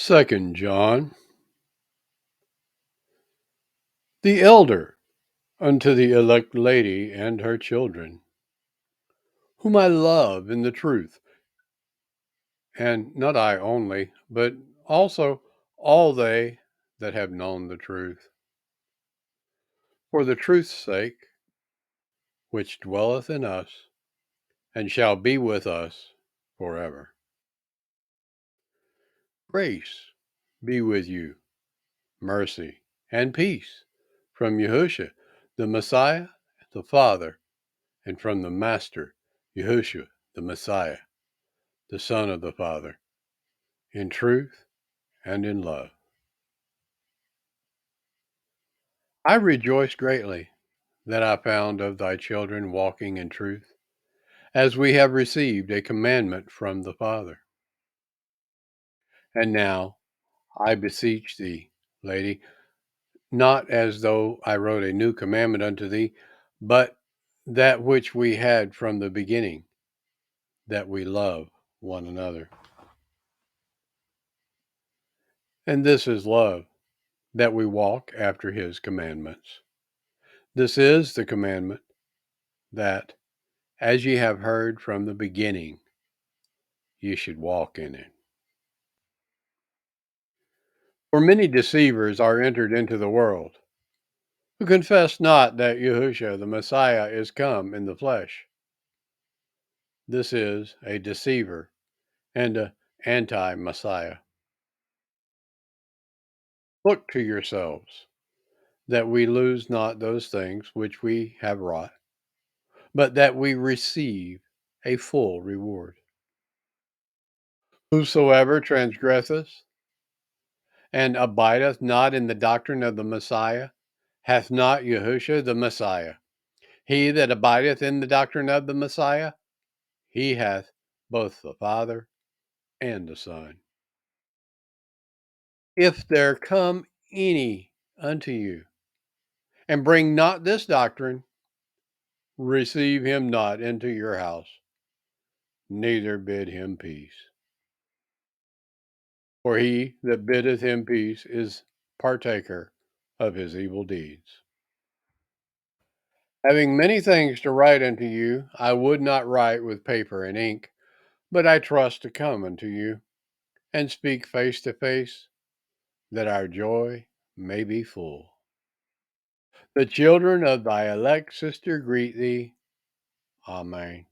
Second John, the elder unto the elect lady and her children, whom I love in the truth, and not I only, but also all they that have known the truth, for the truth's sake, which dwelleth in us, and shall be with us forever. Grace be with you, mercy and peace from Yahushua, the Messiah, the Father, and from the Master, Yahushua, the Messiah, the Son of the Father, in truth and in love. I rejoice greatly that I found of thy children walking in truth, as we have received a commandment from the Father. And now I beseech thee, lady, not as though I wrote a new commandment unto thee, but that which we had from the beginning, that we love one another. And this is love, that we walk after his commandments. This is the commandment, that, as ye have heard from the beginning, ye should walk in it. For many deceivers are entered into the world, who confess not that Yahushua the Messiah is come in the flesh. This is a deceiver and an anti-Messiah. Look to yourselves, that we lose not those things which we have wrought, but that we receive a full reward. Whosoever transgresseth and abideth not in the doctrine of the Messiah hath not Yahushua the Messiah. He that abideth in the doctrine of the Messiah, he hath both the Father and the Son. If there come any unto you, and bring not this doctrine, receive him not into your house, neither bid him peace. For he that biddeth him peace is partaker of his evil deeds. Having many things to write unto you, I would not write with paper and ink, but I trust to come unto you, and speak face to face, that our joy may be full. The children of thy elect sister greet thee. Amen.